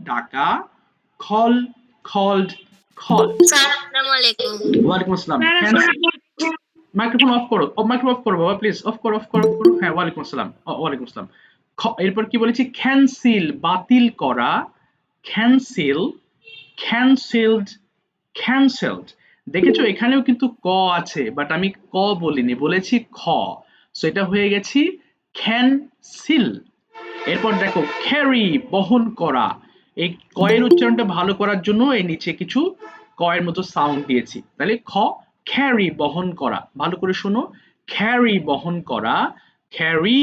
ডাকা, call, called, call. আসসালামু আলাইকুম। ওয়ালাইকুম আসসালাম। মাইক্রোফোন অফ করো, মাইক্রোফোন অফ করো বাবা প্লিজ, অফ করো। হ্যাঁ, ওয়ালাইকুম আসসালাম। ওয়ালাইকুম আসসালাম। এরপর কি বলেছি? ক্যান্সেল, বাতিল করা, ক্যান্সেল, ক্যান্সেলড, ক্যান্সেলড। দেখেছো এখানেও কিন্তু ক আছে, বাট আমি ক বলিনি, বলেছি খ। সো এটা হয়ে গেছি ক্যান্সেল। এরপর দেখো ক্যারি, বহন করা। এই কয়ের উচ্চারণটা ভালো করার জন্য এই নিচে কিছু কয়ের মতো সাউন্ড দিয়েছি। তাহলে খ, ক্যারি, বহন করা। ভালো করে শোনো, ক্যারি, বহন করা, ক্যারি,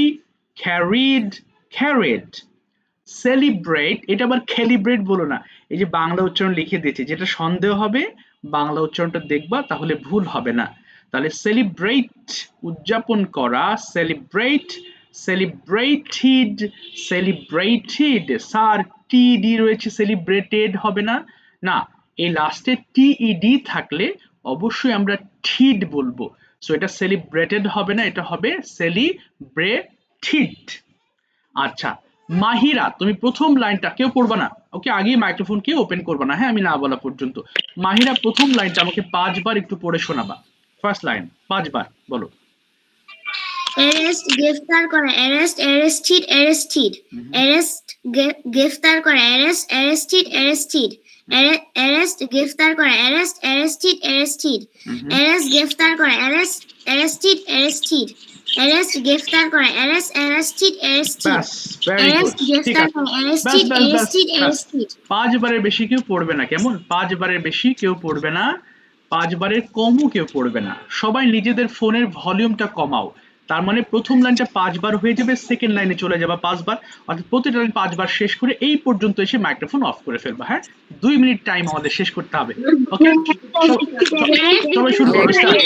ক্যারিড, ক্যারেড। সেলিব্রেট, এটা আবার ক্যালিব্রেট বলো না। এই যে বাংলা উচ্চারণ লিখে দিয়েছি, যেটা সন্দেহ হবে বাংলা উচ্চারণটা দেখবা, তাহলে ভুল হবে না। তাহলে সেলিব্রেট, উদযাপন করা, সেলিব্রেট, সেলিব্রেটেড, সেলিব্রেটেড। স্যার টিডি রয়েছে, সেলিব্রেটেড হবে না। না, এই লাস্টে টিইডি থাকলে অবশ্যই আমরা ঠিড বলবো। সো এটা সেলিব্রেটেড হবে না, এটা হবে সেলিব্রেটেড। আচ্ছা, মাহিরা, তুমি প্রথম লাইনটা কেউ পড়বা না, ওকে? আগেই মাইক্রোফোন কেউ ওপেন করবা না, হ্যাঁ, আমি না বলা পর্যন্ত। মাহিরা প্রথম লাইনটা আমাকে 5 বার একটু পড়ে শোনাবা। ফার্স্ট লাইন 5 বার বলো। অ্যারেস্ট, গ্রেফতার করা, অ্যারেস্ট, অ্যারেস্টেড, অ্যারেস্টেড, অ্যারেস্ট, গ্রেফতার করা, অ্যারেস্ট, অ্যারেস্টেড, অ্যারেস্টেড, অ্যারেস্ট, গ্রেফতার করা, অ্যারেস্ট, অ্যারেস্টেড, অ্যারেস্টেড, অ্যারেস্ট, গ্রেফতার করা, অ্যারেস্ট, অ্যারেস্টেড, অ্যারেস্টেড, অ্যারেস্ট, গ্রেফতার করা, অ্যারেস্ট, অ্যারেস্টেড, অ্যারেস্টেড, ব্যাস, ভেরি গুড, অ্যারেস্ট, ঠিক গ্রেফতার আছে। করা, ব্যাস অ্যারেস্টেড, ব্যাস ব্যাস অ্যারেস্টেড, ব্যাস। অ্যারেস্টেড। 5 বারের বেশি কেউ পড়বে না, কেমন? 5 বারের বেশি কেউ পড়বে না, 5 বারের কমও কেউ পড়বে না। সবাই নিজেদের ফোনের ভলিউমটা কমাও। তার মানে প্রথম লাইনটা 5 বার হয়ে যাবে, সেকেন্ড লাইনে চলে যাবে 5 বার, অর্থাৎ প্রতিটা লাইন 5 বার শেষ করে এই পর্যন্ত এসে মাইক্রোফোন অফ করে ফেলবা। হ্যাঁ, 2 মিনিট টাইম আমাদের শেষ করতে হবে। ওকে, সবাই শুরু করো, স্টার্ট।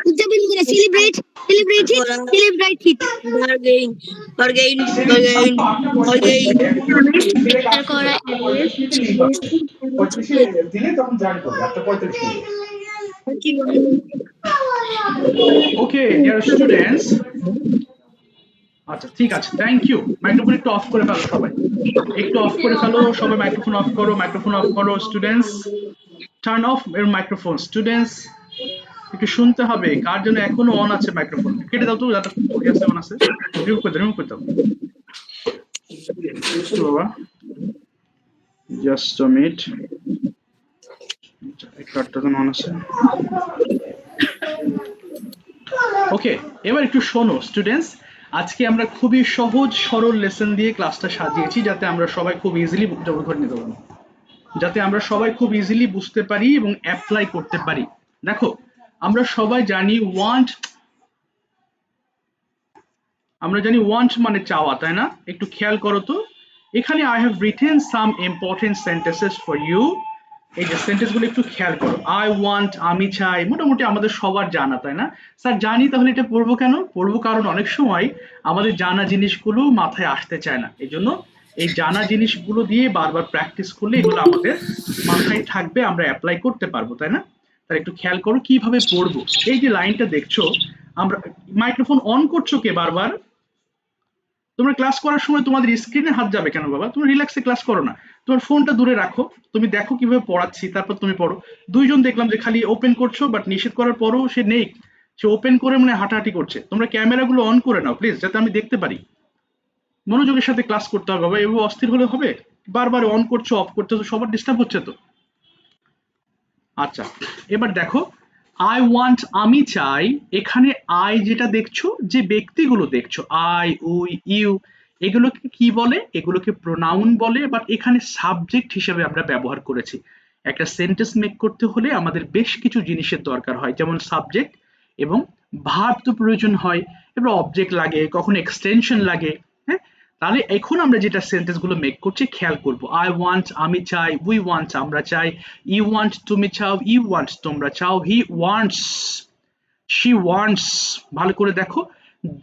উদযাপন করে সেলিব্রেট ইট বার্গেইন করা দিলে তখন জয়েন করবে after 35 minute. Okay dear students, আচ্ছা ঠিক আছে, থ্যাংক ইউ। মাইক্রোফোন একটু অফ করে ফেলো সবাই, একটু অফ করে ফেলো সবাই, মাইক্রোফোন অফ করো, মাইক্রোফোন অফ করো students, turn off your microphone students. একটু শুনতে হবে কার জন্য এখনো অন আছে মাইক্রোফোন, কেটে দাও তো যাতে আছে অন আছে, রিমুভ করে দাও বাবা, জাস্ট আ মিনিট, কার্ডটা তো অন আছে। ওকে, এবার একটু শোনো স্টুডেন্টস, আজকে আমরা খুবই সহজ সরল লেসন দিয়ে ক্লাসটা সাজিয়েছি যাতে আমরা সবাই খুব ইজিলি বুঝতে পারি এবং অ্যাপ্লাই করতে পারি। দেখো আমরা সবাই জানি ওয়ান্ট মানে চাওয়া, তাই না? একটু খেয়াল করো তো, এখানে I have written some important sentences for you. এই যে সেন্টেন্সগুলো একটু খেয়াল করো, আই ওয়ান্ট আমি চাই, মোটামুটি আমাদের সবার জানা, তাই না? স্যার জানি, তাহলে এটা পড়বো কেন? পড়বো কারণ অনেক সময় আমাদের জানা জিনিসগুলো মাথায় আসতে চায় না, এই জন্য এই জানা জিনিসগুলো দিয়ে বারবার প্র্যাকটিস করলে এগুলো আমাদের মাথায় থাকবে, আমরা অ্যাপ্লাই করতে পারবো, তাই না? তাহলে একটু খেয়াল করো কিভাবে পড়বো। এই যে লাইনটা দেখছো, আমরা মাইক্রোফোন অন করছো কে বারবার? তোমরা ক্লাস করার সময় তোমাদের স্ক্রিনে হাত যাবে কেন বাবা? তুমি রিল্যাক্সে ক্লাস করো না, তোমার ফোনটা দূরে রাখো, তুমি দেখো কিভাবে পড়াচ্ছি, তারপর তুমি পড়ো। দুইজন দেখলাম যে খালি ওপেন করছো, বাট নিষেধ করার পরও সে নেই, সে ওপেন করে মানে হাঁটাহাঁটি করছে। তোমরা ক্যামেরাগুলো অন করে নাও প্লিজ, যাতে আমি দেখতে পারি। মনোযোগের সাথে ক্লাস করতে হবে বাবা, এভাবে অস্থির হলে হবে? বারবার অন করছো অফ করছো, তো সবার ডিস্টার্ব হচ্ছে তো। আচ্ছা এবার দেখো, আই ওয়ান্ট আমি চাই, এখানে আই যেটা দেখছো, যে ব্যক্তিগুলো দেখছো আই উই ইউ, এগুলোকে কি বলে? এগুলোকে প্রোনাউন বলে, বাট এখানে সাবজেক্ট হিসেবে আমরা ব্যবহার করেছি। একটা সেন্টেন্স মেক করতে হলে আমাদের বেশ কিছু জিনিসের দরকার হয়, যেমন সাবজেক্ট এবং ভার্ব তো প্রয়োজন হয়, এবার অবজেক্ট লাগে, কখনো এক্সটেনশন লাগে। হ্যাঁ, তাহলে এখন আমরা যেটা সেন্টেন্স গুলো মেক করছি খেয়াল করব, আই ওয়ান্ট আমি চাই, উই ওয়ান্ট আমরা চাই, ইউ ওয়ান্ট তুমি চাও, ইউ ওয়ান্ট তোমরা চাও, হি ওয়ান্টস শি ওয়ান্টস, ভালো করে দেখো,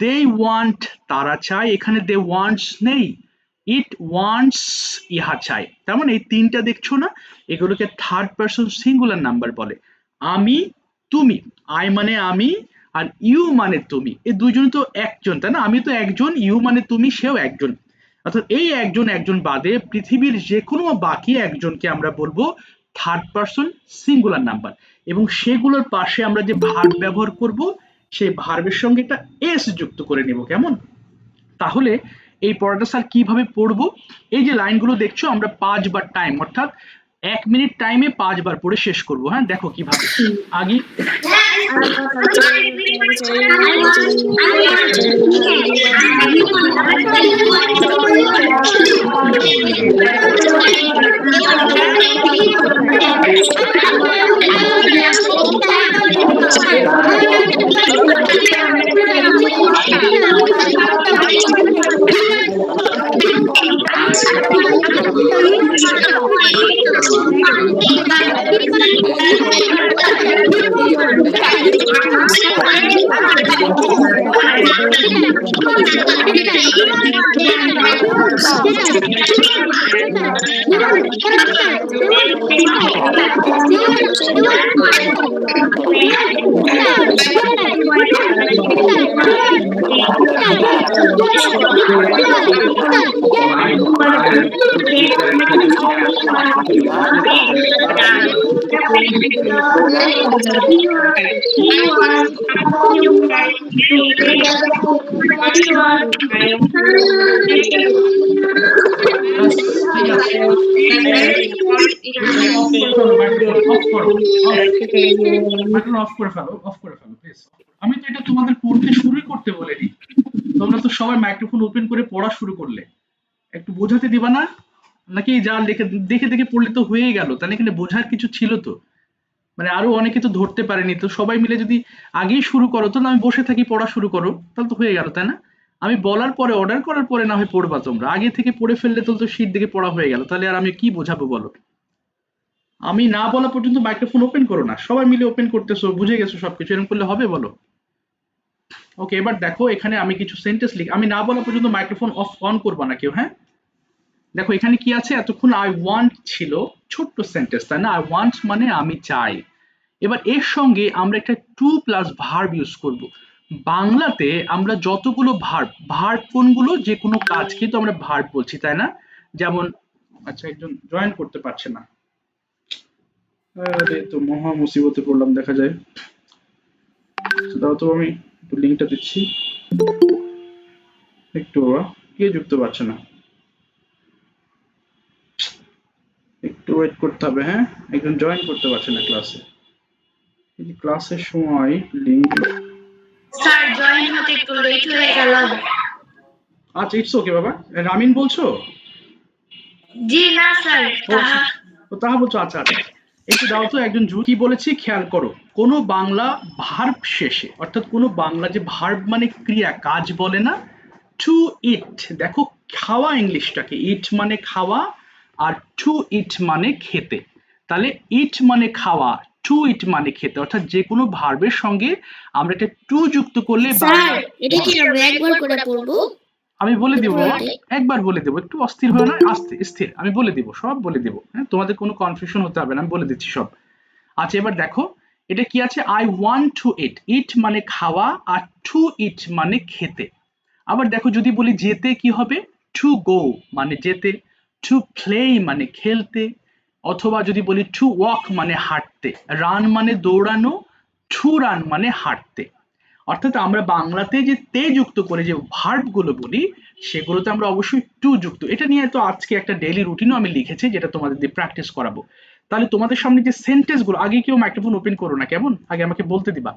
দে ওয়ান্ট তারা চায়, এখানে দে ওয়ান্টস নেই, ইট ওয়ান্টস ইহা চায়। তার মানে এই তিনটা দেখছো না, এগুলোকে থার্ড পারসন সিঙ্গুলার নাম্বার বলে। আমি তুমি, আই মানে আমি আর ইউ মানে তুমি, এই দুজন তো একজন, তাই না? আমি তো একজন, ইউ মানে তুমি, সেও একজন, অর্থাৎ এই একজন বাদে পৃথিবীর যে কোনো বাকি একজনকে আমরা বলবো থার্ড পারসন সিঙ্গুলার নাম্বার, এবং সেগুলোর পাশে আমরা যে ভার্ব ব্যবহার করব সেই ভার্বের সঙ্গে একটা এস যুক্ত করে নেব, কেমন? তাহলে এই পড়াটা স্যার কিভাবে পড়বো? এই যে লাইনগুলো দেখছো, আমরা 5 বার টাইম, অর্থাৎ 1 মিনিট টাইমে 5 বার পড়ে শেষ করবো। হ্যাঁ, দেখো কিভাবে। আগে আমি তো এটা তোমাদের পড়তে শুরু করতে বলিনি, তোমরা তো সবাই মাইক্রোফোন ওপেন করে পড়া শুরু করলে, একটু বোঝাতে দিবা না? নাকি যা দেখে দেখে পড়লে তো হয়ে গেল? তাহলে এখানে বোঝার কিছু ছিল তো, মানে আরো অনেকে তো ধরতে পারেনি, তো সবাই মিলে যদি আগেই শুরু করো, তাহলে আমি বসে থাকি পড়া শুরু করো, তাহলে তো হয়ে গেল, তাই না? আমি বলার পরে অর্ডার করার পরে না হয় পড়বা, তোমরা আগে থেকে পড়ে ফেললে তো শীট দেখে পড়া হয়ে গেল, তাহলে আর আমি কি বোঝাবো বলো? আমি না বলা পর্যন্ত মাইক্রোফোন ওপেন করো না, সবাই মিলে ওপেন করতেছো, বুঝে গেছো সবকিছু, এরকম করলে হবে বলো? ওকে, এবার দেখো এখানে আমি কিছু সেন্টেন্স লিখ, আমি না বলা পর্যন্ত মাইক্রোফোন অফ অন করবা না কেউ, হ্যাঁ? দেখো এখানে কি আছে, এতক্ষণ আই ওয়ান্ট ছিল, ছোট্ট সেন্টেন্স তাই না, আই ওয়ান্ট মানে আমি চাই। এবার এর সঙ্গে আমরা একটা টু প্লাস ভার্ব ইউজ করব। বাংলাতে আমরা যতগুলো ভার্ব, ভার্ব কোনগুলো, যে কোনো কাজকে তো আমরা ভার্ব বলছি তাই না? যেমন, আচ্ছা একজন জয়েন করতে পারছে না, আরে তো মহা মুসিবতে পড়লাম দেখা যায়। দাও তো, আমি একটু লিঙ্কটা দিচ্ছি, একটু বাবা, কে যুক্ত পারছে না, একটু ওয়েট করতে হবে, হ্যাঁ? একজন জয়েন করতে পারছে না ক্লাসে, এই যে ক্লাসের সময় লিঙ্ক। স্যার জয়েন হতে একটু লেট হয়ে গেল। আচ্ছা ইটস ওকে বাবা, রামিন বলছো? জি না স্যার, ও তাহা বলছো, আচ্ছা আচ্ছা, একটু দাও তো একজন কি বলেছি খেয়াল করো, কোনো বাংলা ভার্ব শেষে, অর্থাৎ কোনো বাংলা যে ভার্ব মানে ক্রিয়া, কাজ বলে না, টু ইট, দেখো খাওয়া ইংলিশটাকে, ইট মানে খাওয়া, আর টু ইট মানে খেতে, তাহলে ইট মানে খাওয়া, টু ইট মানে খেতে, অর্থাৎ যে কোনো ভার্বের সঙ্গে আমরা একটা টু যুক্ত করলে স্যার এটা কি আমরা একবার করে পড়বো? আমি বলে দিব বাবা, একবার বলে দেবো, একটু অস্থির হয়ে না, আস্তে স্থির, আমি বলে দিব, সব বলে দিব, হ্যাঁ, তোমাদের কোনো কনফিউশন হতে হবে না, আমি বলে দিচ্ছি সব। আচ্ছা এবার দেখো এটা কি আছে, আই ওয়ান্ট টু ইট, ইট মানে খাওয়া, আর টু ইট মানে খেতে। আবার দেখো যদি বলি যেতে কি হবে, টু গো মানে যেতে, টু প্লে মানে খেলতে, অথবা যদি বলি টু ওয়াক মানে হাঁটতে, রান মানে দৌড়ানো, টু রান মানে হাঁটতে। অর্থাৎ আমরা বাংলাতে যে তে যুক্ত করে যে ভার্ব গুলো বলি, সেগুলোতে আমরা অবশ্যই টু যুক্ত। এটা নিয়ে তো আজকে একটা ডেইলি রুটিনও আমি লিখেছি, যেটা তোমাদের দিয়ে প্র্যাকটিস করাবো। তাহলে তোমাদের সামনে যে সেন্টেন্স গুলো, আগে কেউ মাইক্রোফোন ওপেন করো না কেমন, আগে আমাকে বলতে দিবা।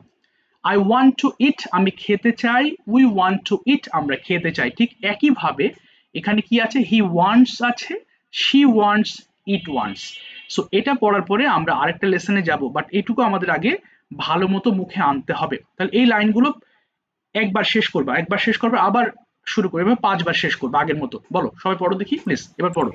আই ওয়ান্ট টু ইট আমি খেতে চাই, উই ওয়ান্ট টু ইট আমরা খেতে চাই। ঠিক একইভাবে এখানে কি আছে, হি ওয়ান্টস আছে, she wants, it wants. So এটা পড়ার পরে আমরা আরেকটা লেসনে যাব, বাট এইটুকু আমাদের আগে ভালো মতো মুখে আনতে হবে। তাহলে এই লাইনগুলো একবার শেষ করবা, একবার শেষ করবে, আবার শুরু করবে, এবার 5 বার শেষ করবে আগের মতো। বলো সবাই পড়ো দেখি প্লিজ, এবার পড়ো।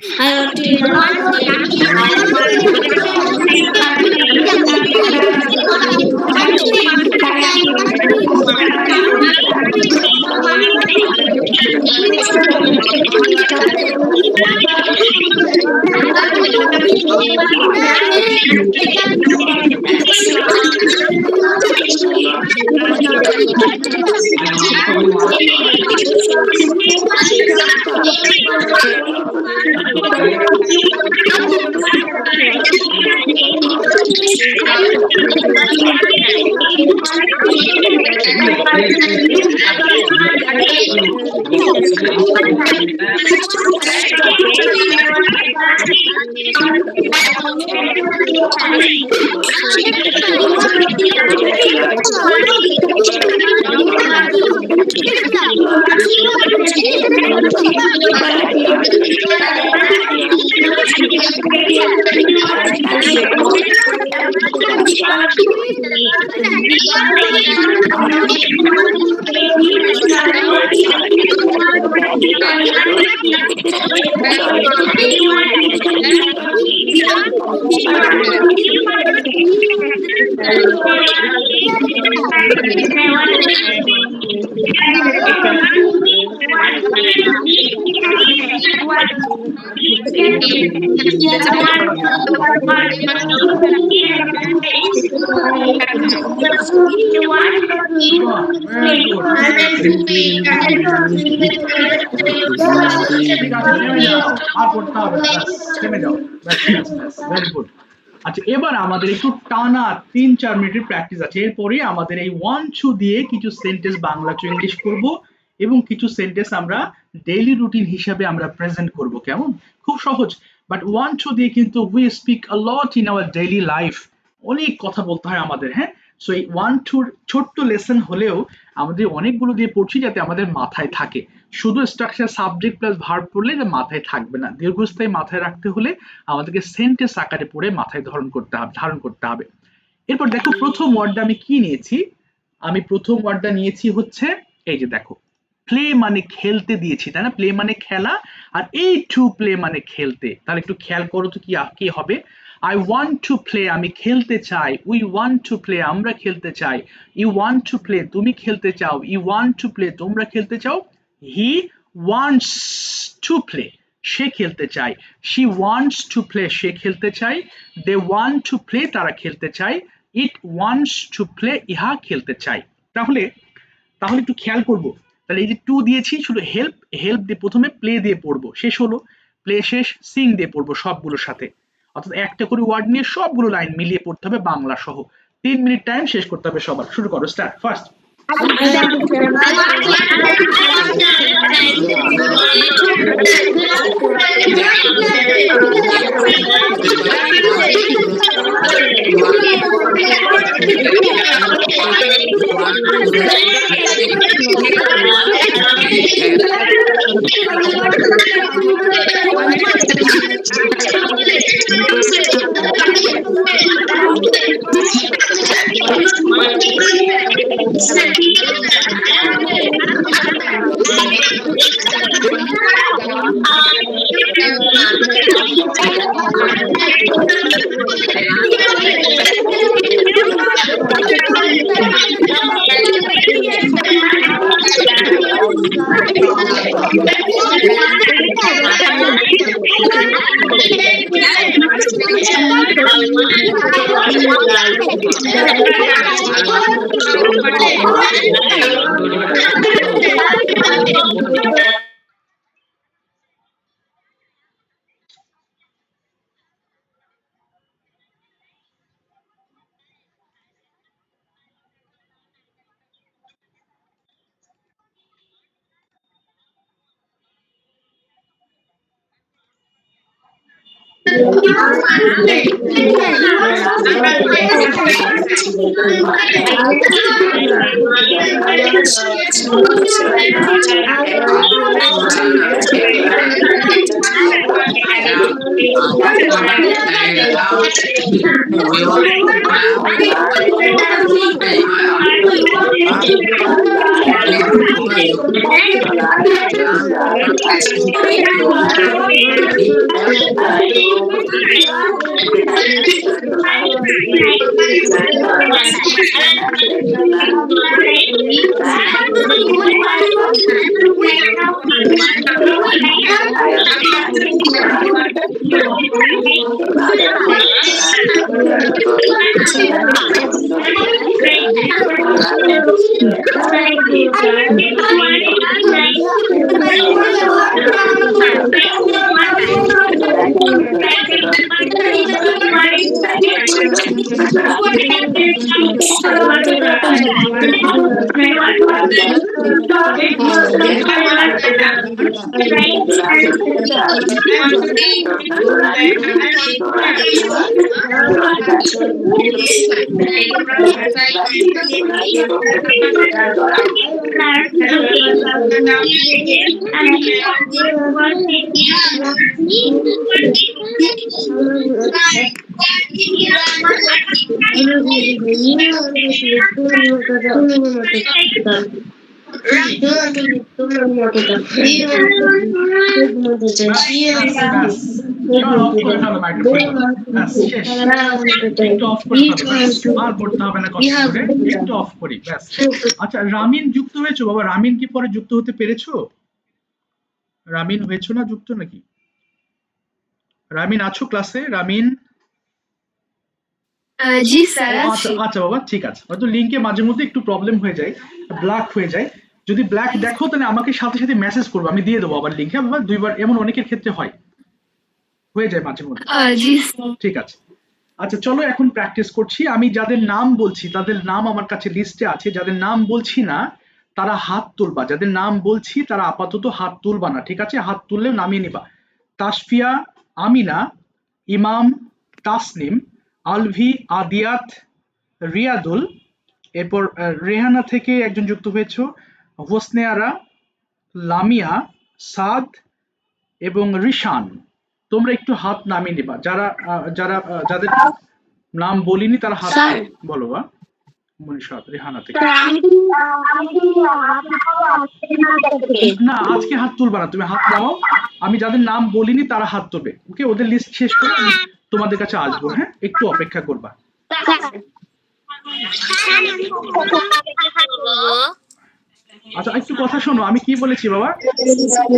ঠিক আছে, থেমে যাও, আর পড়তে হবে না, ব্যাস থেমে যাও, ব্যাস ঠিক আছে, ব্যাস ভেরি গুড। আচ্ছা এবার আমাদের একটু টানা 3-4 মিনিটের প্র্যাকটিস আছে, এরপরে আমাদের এই ওয়ান টু দিয়ে কিছু সেন্টেন্স বাংলা টু ইংলিশ করব, এবং কিছু সেন্টেন্স আমরা ডেইলি রুটিন হিসাবে আমরা প্রেজেন্ট করব, কেমন? খুব সহজ, বাট ওয়ান টু দিয়ে কিন্তু we speak a lot in our daily life, অনেক কথা বলতে হয় আমাদের, হ্যাঁ। সো এই ওয়ান টুর ছোট্ট লেসন হলেও আমাদের অনেকগুলো দিয়ে পড়ছি যাতে আমাদের মাথায় থাকে। শুধু স্ট্রাকচার সাবজেক্ট প্লাস ভার্ব পড়লে এটা মাথায় থাকবে না, দীর্ঘস্থায়ী মাথায় রাখতে হলে আমাদেরকে সেন্টেন্স আকারে পড়ে মাথায় ধারণ করতে হবে। এরপর দেখো প্রথম ওয়ার্ডটা আমি কি নিয়েছি, আমি প্রথম ওয়ার্ডটা নিয়েছি হচ্ছে এই যে দেখো, প্লে মানে খেলতে দিয়েছি তাই না, প্লে মানে খেলা, আর এই টু প্লে মানে খেলতে। তাহলে একটু খেয়াল করো তো কি কি হবে, I want to play, আমি খেলতে চাই। We want to play, আমরা খেলতে চাই। You want to play, তুমি খেলতে চাও। You want to play, তোমরা খেলতে চাও। He wants to play, সে খেলতে চায়। She wants to play, সে খেলতে চায়। They want to play, তারা খেলতে চায়। It wants to play, ইহা খেলতে চায়। তাহলে তাহলে একটু খেয়াল করব, তাহলে এই যে টু দিয়েছি, শুধু হেল্প হেল্প দিয়ে প্রথমে প্লে দিয়ে পড়বো, শেষ হলো প্লে শেষ সিং দিয়ে পড়বো সবগুলোর সাথে, অর্থাৎ একটা করে ওয়ার্ড নিয়ে সবগুলো লাইন মিলিয়ে পড়তে হবে বাংলা সহ। 3 মিনিট টাইম, শেষ করতে হবে সবার। শুরু করো, স্টার্ট ফার্স্ট। অফ করে ফেলো মাইক্রোফোন, ব্যাস শেষ। একটু অফ করে ফেলো, ব্যাস আর পড়তে হবে না কষ্ট করে, একটু অফ করি, ব্যাস। আচ্ছা, রামিন যুক্ত হয়েছো বাবা? রামিন কি পরে যুক্ত হতে পেরেছো? রামিন হয়েছো না যুক্ত নাকি? রামিন আছো ক্লাসে? রামিন? জি স্যার। আচ্ছা আচ্ছা বাবা, ঠিক আছে। হয়তো লিংকে মাঝে মধ্যে একটু প্রবলেম হয়ে যায়, ব্ল্যাক হয়ে যায়। যদি ব্ল্যাক দেখো তাহলে আমাকে সাথে সাথে মেসেজ করবো, আমি দিয়ে দেবো আবার লিংক। হ্যাঁ বাবা, দুইবার, এমন অনেকের ক্ষেত্রে হয়, হয়ে যায় মাঝে মধ্যে। জি স্যার। ঠিক আছে। আচ্ছা চলো এখন প্র্যাকটিস করছি। আমি যাদের নাম বলছি তাদের নাম আমার কাছে লিস্টে আছে, যাদের নাম বলছি না তারা হাত তুলবা, যাদের নাম বলছি তারা আপাতত হাত তুলবা না, ঠিক আছে? হাত তুললে নামিয়ে নিবা। তাসফিয়া, আমিনা, ইমাম, তাসনিম, আলভি, আদিয়াত, রিয়াদুল, এরপর রেহানা থেকে একজন যুক্ত হয়েছে, হোসনে আরা, লামিয়া, সাদ এবং রিশান। তোমরা একটু হাত নামিয়ে নিবা, যারা যারা যাদের নাম বলিনি তারা হাত বলো। বা মনীষা, রেহানা থেকে। না, আজকে হাত তুলবা না, তুমি হাত নামাও। আমি যাদের নাম বলিনি তারা হাত তুলবে, ওকে? ওদের লিস্ট শেষ করে আমি তোমাদের কাছে আসবো, হ্যাঁ একটু অপেক্ষা করবা। আচ্ছা একটু কথা শোনো, আমি কি বলেছি বাবা?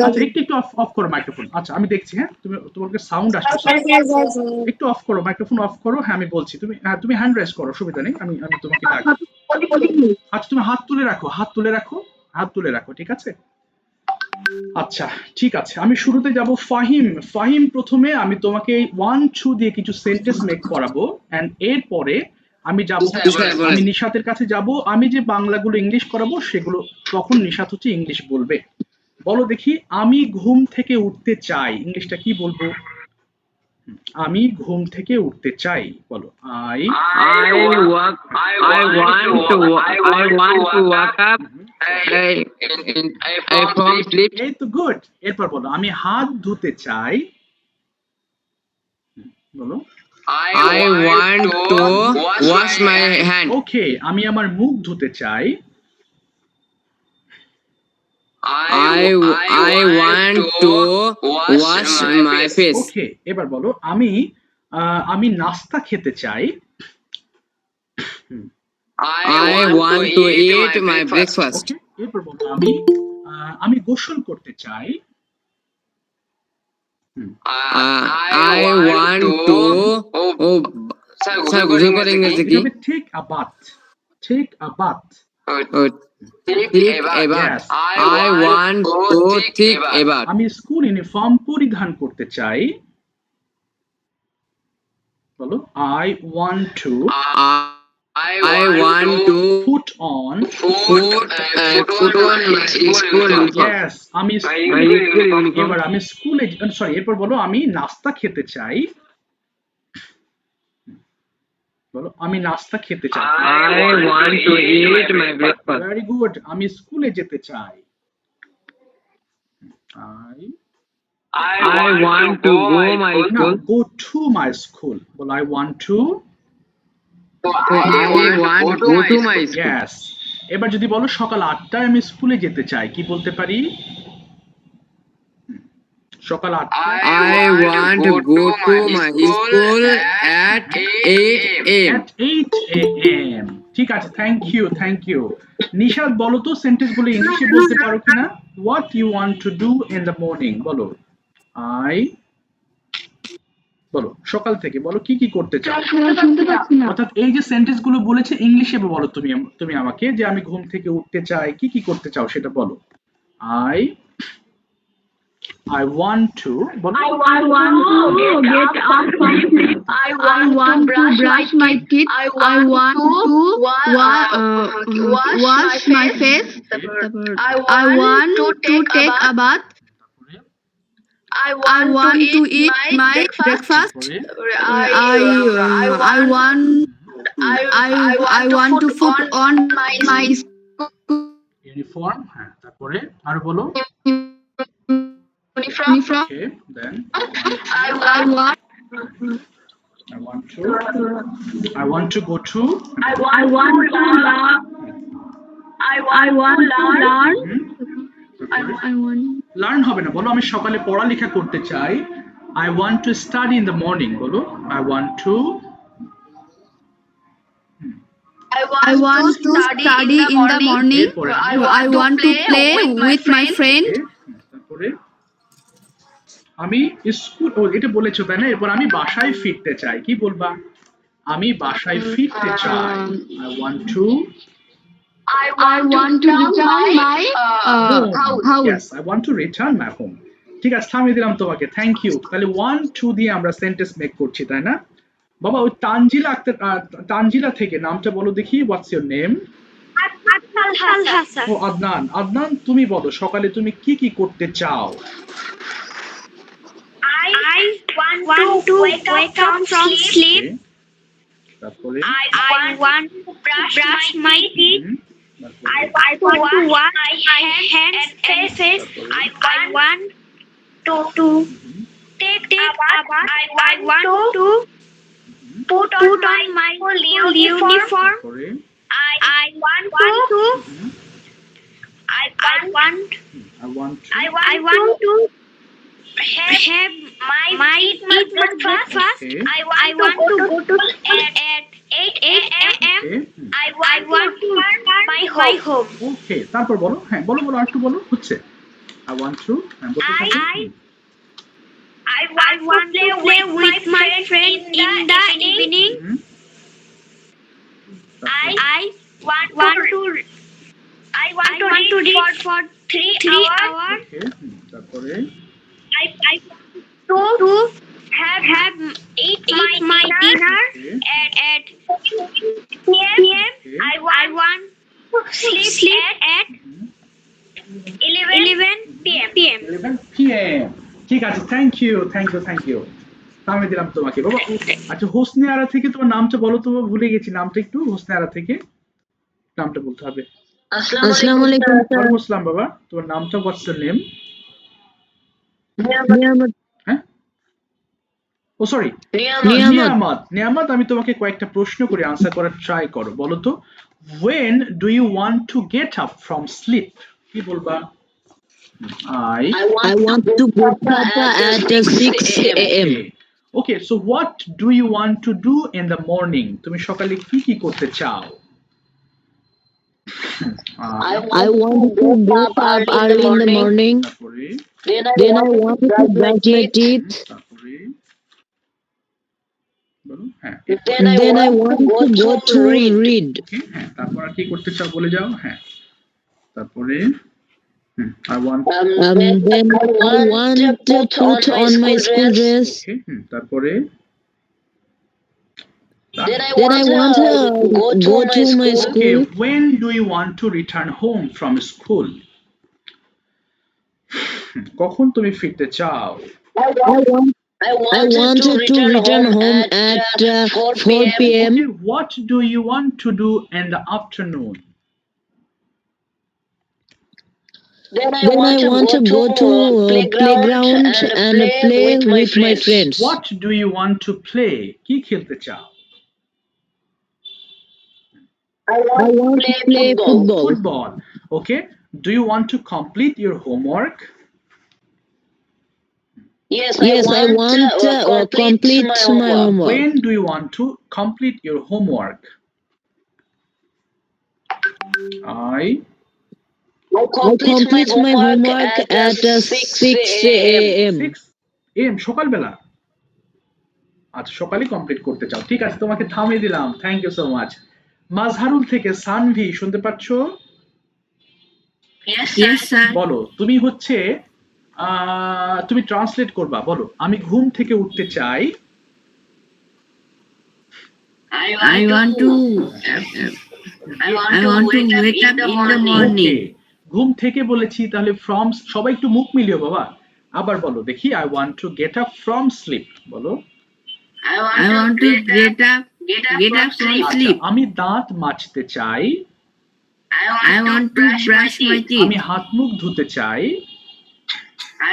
আচ্ছা একটু একটু অফ অফ করো মাইক্রোফোন। আচ্ছা আমি দেখছি, হ্যাঁ তোমাকে সাউন্ড আসছে, একটু অফ করো মাইক্রোফোন, অফ করো। হ্যাঁ আমি বলছি, তুমি হ্যান্ড রেজ করো, অসুবিধা নেই, আমি আমি তোমাকে ডাকবো। আচ্ছা তুমি হাত তুলে রাখো, হাত তুলে রাখো, হাত তুলে রাখো, ঠিক আছে? আচ্ছা ঠিক আছে, আমি শুরুতে যাব ফাহিম। ফাহিম প্রথমে আমি তোমাকে 1 2 দিয়ে কিছু সেন্টেন্স মেক করাবো, এন্ড এরপরে আমি যাব আমি নিশাতের কাছে যাব, আমি যে বাংলাগুলো ইংলিশ করাবো সেগুলো তখন নিশাত হচ্ছে ইংলিশ বলবে। বলো দেখি, আমি ঘুম থেকে উঠতে চাই, ইংলিশটা কি বলবো? আমি ঘুম থেকে উঠতে চাই, বলো I I work. I want to wake up. I from sleep. এই তো গুড। এরপর বলো, আমি হাত ধুতে চাই, বলো I want to wash my hand. ওকে। আমি আমার মুখ ধুতে চাই, I want to wash my face. ওকে। এবার বলো, আমি আমি নাস্তা খেতে চাই, I want to eat my breakfast. ওকে। এরপর বলো, আমি গোসল করতে চাই, I want to স্যার গোসল করে ইংরেজি কি? Take a bath, take a bath, Take a bath. I want to take a bath. আমি স্কুল ইউনিফর্ম পরিধান করতে চাই, বলো I want to I want to put on put on my school uniform. yes আমি My school uniform. এবার আমি স্কুলে sorry, এরপর বলো, আমি নাস্তা খেতে চাই, বলো আমি নাস্তা খেতে চাই, I want to eat my breakfast. Very good. আমি স্কুলে যেতে চাই, I want to go my না school. Go to my school, বলো I want to I want to go to my school. Yes. এবার যদি বলো সকাল 8টায় আমি স্কুলে যেতে চাই, কি বলতে পারি? সকাল 8টায় I want to go to my school at 8 a.m. at 8 a.m. ঠিক আছে, thank you thank you. Nishad বলো তো সেন্টেন্স গুলো ইংলিশে বলতে পারো কিনা? What you want to do in the morning, বলো আই, বলো সকাল থেকে বলো কি কি করতে চাও। অর্থাৎ এই যে সেন্টেন্স গুলো বলেছে ইংলিশে বলো তুমি তুমি আমাকে, যে আমি ঘুম থেকে উঠতে চাই, কি কি করতে চাও সেটা বলো। I want to বলো I want to get up from sleep. I want to brush my teeth. I want to wash my face. I want to take a bath. I want to eat my breakfast. I want to put on my uniform, হ্যাঁ তারপরে আর বলো uniform. Okay then I want I want to go to I want to learn. I want to learn. I want. Learn হবে না, বলো আমি সকালে পড়ালেখা করতে চাই, I want to study in the morning, বলো I want to I want to study in the morning. I want to play with my friend. তারপরে আমি স্কুল, ও এটা বলেছো তাই না? এরপর আমি বাসায় ফিরতে চাই, কি বলবা? আমি বাসায় ফিরতে চাই, I want to I want to return my house. yes I want to return my home. ঠিক আছে, থামিয়ে দিলাম তোমাকে, থ্যাংক ইউ। তাহলে 1 2 দিয়ে আমরা সেন্টেন্স মেক করছি তাই না? বাবা ওই তানজিলা আক্তার, তানজিলা থেকে নামটা বলো দেখি, হোয়াটস ইওর নেম? ও আদনান। আদনান তুমি বলো সকালে তুমি কি কি করতে চাও? I want to wake up from sleep. Okay, তারপরে I want to brush my teeth. I want to wash my hands and face. I want to take a bath. I want to put on my uniform. তারপরে I want to I want to I want to have my breakfast. Okay. I want to go to school at 8 a.m. Okay. I want to return my home. ওকে, তারপর বলো, হ্যাঁ বলো বলো আর একটু বলো, হচ্ছে I want to, হ্যাঁ বলতে থাকো। I want to play with my friend in the evening. Hmm, I want to read for 3 hours. ওকে, তারপরে I want to have eat my dinner okay, at 7 p.m. Okay. I want to sleep at 11 p.m. 11 p.m. ঠিক আছে, thank you আমি দিলাম তোমাকে বাবা। আচ্ছা, হোসনে আরা থেকে তোমার নামটা বলো তো, ভুলে গেছি নামটা একটু, হোসনে আরা থেকে নামটা বলতে হবে। আসসালামু আলাইকুম স্যার। ওয়ালাইকুম আসসালাম বাবা, তোমার নামটা, হোয়াটস ইওর নেম? হ্যাঁ, ও সরি, নিয়ামত। আমি তোমাকে কয়েকটা প্রশ্ন করে আনসার করার ট্রাই করো, বলো তো when do you want to get up from sleep? কি বলবা? I want to get up at 6 a.m. Okay, so what do you want to do in the morning? তুমি সকালে কি কি করতে চাও? I want to get up early in the morning. তারপরে Then I want to brush my teeth. তারপরে বলো, হ্যাঁ Then I want to go to read. ওকে, হ্যাঁ তারপর আর কি করতে চাও বলে যাও। হ্যাঁ, তারপরে I want Then I want to put on my school dress. ওকে, তারপরে Then I want to go to my okay, school. when do you want to return home from school? কখন তুমি ফিরতে চাও? I wanted to return home at 4 p.m. Okay, what do you want to do in the afternoon? Then I want to go to playground and play with my friends. What do you want to play? কি খেলতে চাও? I want to play football. Football. Okay, do you want to complete your homework? Yes, I want to complete my homework. When do you want to complete your homework? I complete my homework at 6 a.m. 6 a.m. সকালবেলা, আচ্ছা সকালে complete করতে চাও, ঠিক আছে তোমাকে থামিয়ে দিলাম, thank you so much. Mazharul থেকে সানভি, শুনতে পাচ্ছ? Yes, sir. বলো, তুমি হচ্ছে তুমি ট্রান্সলেট করবা, বলো আমি ঘুম থেকে উঠতে চাই। I want to wake up in the morning. Okay, ঘুম থেকে বলেছি, তাহলে ফ্রম, সবাই একটু মুখ মিলিও বাবা, আবার বলো দেখি, I want to get up from sleep, বলো I want to get up from sleep. আমি দাঁত মাজতে চাই। I want to brush my teeth. আমি হাত মুখ ধুতে চাই।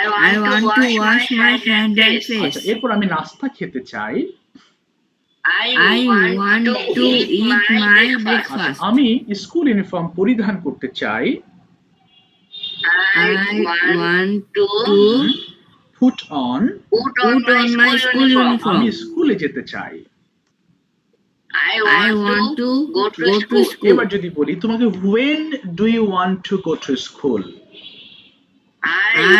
I want to wash my hands and face. আচ্ছা, এরপর আমি নাস্তা খেতে চাই। I want to eat my আচ্ছা, breakfast. আমি স্কুল ইউনিফর্ম পরিধান করতে চাই। I want to put on my school uniform. আমি স্কুলে যেতে চাই। I want to go to school. এবার যদি বলি তোমাকে, when do you want to go to school?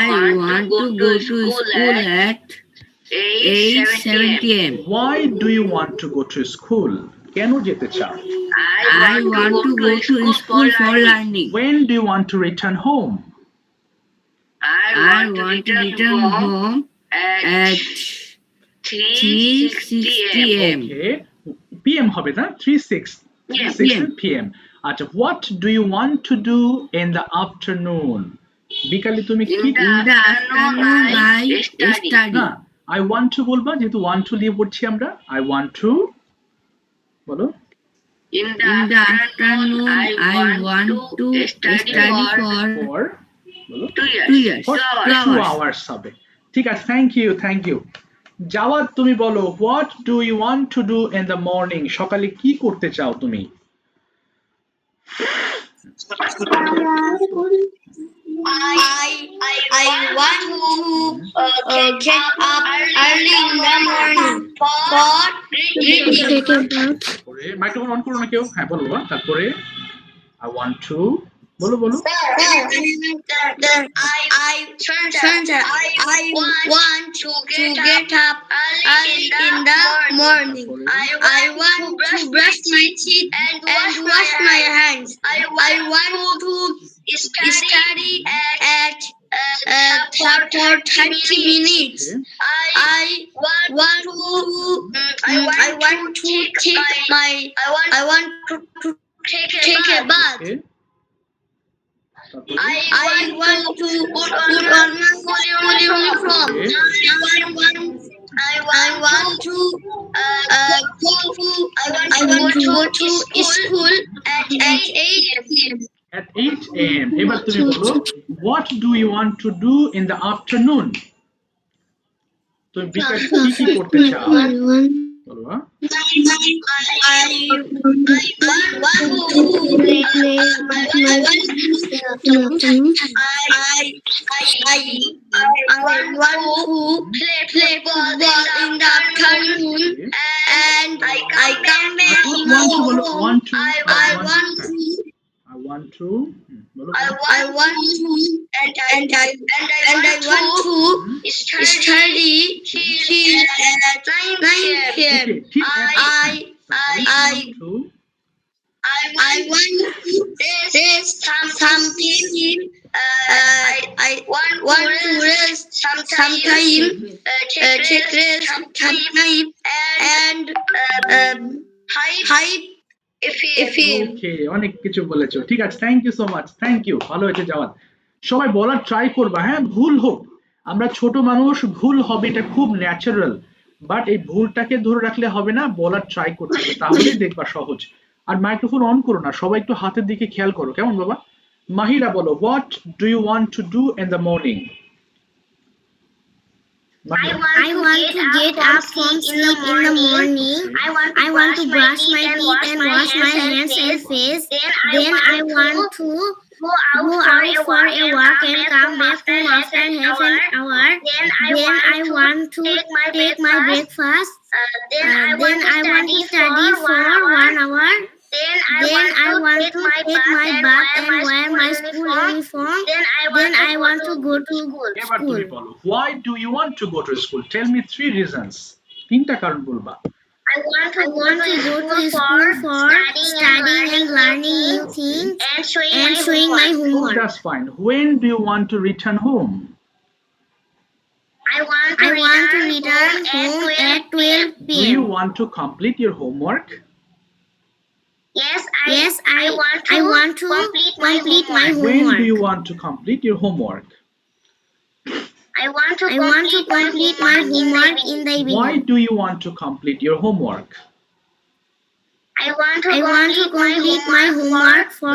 I want to go to school at 8:70 a.m. Why do you want to go to school? কেন যেতে চাও? I want to go to school for learning. When do you want to return home? I want to return home at 3:60 a.m. Okay, PM হবে না, 3:60 PM. আচ্ছা, what do you want to do in the afternoon? বিকালে তুমি কি? In the afternoon I study. না, I want to বলবা, যেহেতু want to দিয়ে পড়ছি আমরা। I want to, বলো In the afternoon I want to study for for, বলো 2 years. for 2 hours হবে, ঠিক আছে, থ্যাংক ইউ। জাওয়াদ, তুমি বলো, what do you want to do in the morning? সকালে কি করতে চাও তুমি? I want to get up early in the morning for reading. তারপরে মাইক্রোফোন অন করো না কেউ, হ্যাঁ বলো বাবা। তারপরে I want to, বলো বলো। I want to get up early in the morning. I want to brush my teeth and wash my hands. I want to study at for 30 minutes. I want to take a bath. Okay. I want to put on my school uniform. I want to go to school at 8 p.m. At 8 a.m. এবার তুমি বলো what do you want to do in the afternoon? তুমি বিকালে কি করতে চাও? বলো হ্যাঁ। I want to play football in the afternoon, and I come back home. I want to study till at 9 p.m. I want to rest some time. I want to rest some time, take rest some time, and hype if ওকে, অনেক কিছু বলেছো, ঠিক আছে, thank you so much, thank you, ভালো হয়েছে Javad. সবাই বলার try করবা, হ্যাঁ ভুল হোক, আমরা ছোট মানুষ, ভুল হবে, এটা খুব ন্যাচারাল, বাট এই ভুলটাকে ধরে রাখলে হবে না, বলার ট্রাই করতে হবে, তাহলেই দেখবা সহজ। আর মাইক্রোফোন অন করো না, সবাই একটু হাতের দিকে খেয়াল করো, কেমন বাবা? মাহিরা বলো what do you want to do in the morning? I want to get up from sleep in the morning. I want to brush my teeth and wash my hands and face. Then I want to go out for a walk and come back home after half an hour. Then I want to take my breakfast. Then I want to study for 1 hour. Then I want to take my bath and wear my school uniform. Then I want to go to এবার তুমি school. বলো why do you want to go to school? Tell me 3 reasons. তিনটা কারণ বলবা। I want to go to school for studying and learning new things and showing my Oh, homework. that's fine. When do you want to return home? I want to return home at 12 Do you p.m. want to complete your homework? Yes, I want to complete my When do you homework. want to complete your homework? I want to complete my homework in the Why evening. do you want to complete your homework? I want to complete my homework for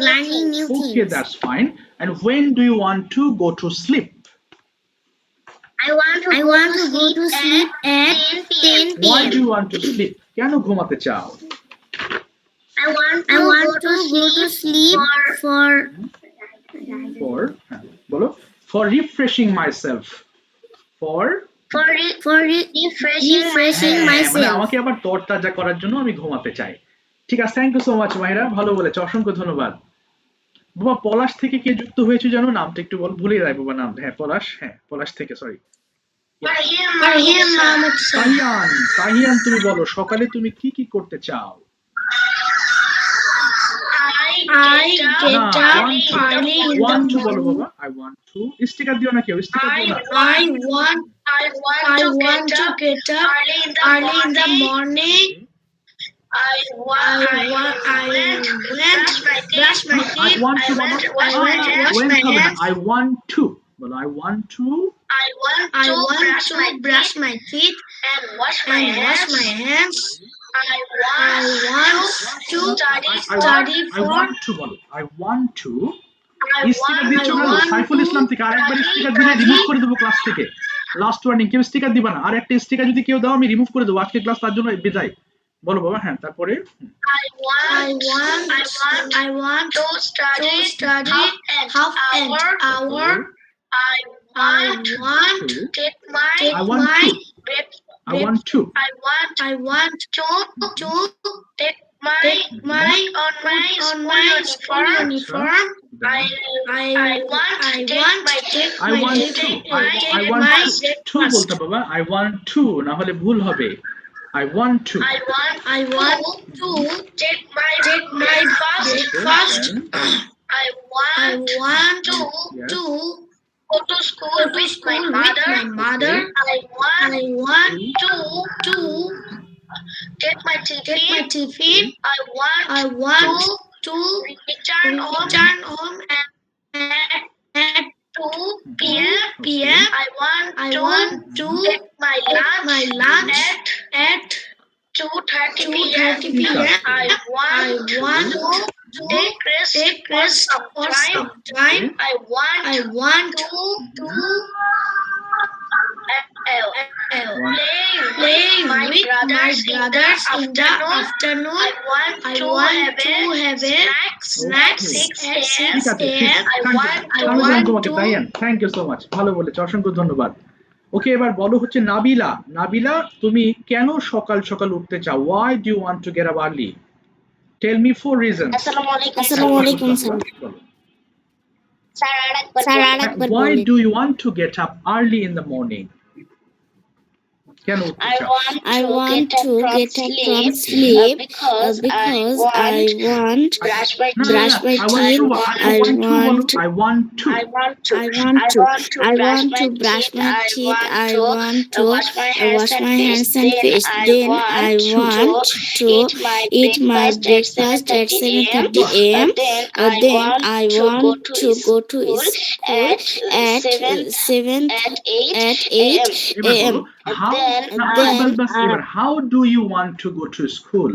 learning new Okay, things. that's fine. And when do you want to go to sleep? I want to go to sleep at 10 Why do p.m. you want to sleep? কেন ঘুমাতে চাও? I want to go to sleep for হ্যাঁ, বলো for refreshing myself. For refreshing হ্যাঁ, মানে myself. আমাকে আবার তরতাজা করার জন্য আমি ঘুমাতে চাই। ঠিক আছে, thank you so much Mahira, ভালো বলেছো, অসংখ্য ধন্যবাদ। বাবা পলাশ থেকে কে যুক্ত হয়েছে জানো, নামটা একটু বল, ভুলে যাই বাবা নাম। হ্যাঁ পলাশ থেকে, সরি। তাহিয়ান তুমি বলো সকালে তুমি কি করতে চাও? I get up early in the want to বলো morning. বাবা, I want to, স্টিকার দিও না কেউ, স্টিকার দিও না। I want to get up early in the morning. I want brush my I teeth. want to বলো, I want to wash when my হবে না, hands. I want to বলো, I want to I want to brush my teeth and wash my hands. I want to study I for want to বলো, I want to, sticker দিচ্ছ কেন? সাইফুল ইসলাম থেকে আরেকবার sticker দিলে remove করে দেবো class থেকে, লাস্ট ওয়ার্নিং, কেউ স্টিকার দিবা না, আর একটা স্টিকার যদি কেউ দাও আমি রিমুভ করে দেবো আজকে ক্লাস, তার জন্য বিদায়। বলো বাবা, হ্যাঁ তারপরে I want to study half an hour. I want Two. take my I want to. break- I want to. I want to take my on my school uniform. I want to take I want to. I want my to বলতে বাবা। I want to না হলে ভুল হবে। I want to. I want to take my breakfast. Then, I want yes. to go to school with my mother. I want to take my tiffin. I want to return home at 2 p.m. I want to take my lunch at 2:30 p.m. I want to take rest for some time. I want to play with my brothers in the afternoon. I want to have a snack at 6 a.m. I want to thank you so much, ভালো বলেছো, অসংখ্য ধন্যবাদ। ওকে, এবার বলো হচ্ছে নাবিলা। নাবিলা, তুমি কেন সকাল সকাল উঠতে চাও? Why do you want to get up early? Tell me 4 reasons. Assalamualaikum বলো। স্যার আরেকবার Why do you want to get up early in the morning? কেন উঠতে চাও? I want to get up from sleep because I want brush my teeth. I want to brush my teeth. I want to wash my hands and face. Then I want to eat my breakfast at 7:30 a.m. Then I want to go to school at 8 a.m. How do you want to go to school?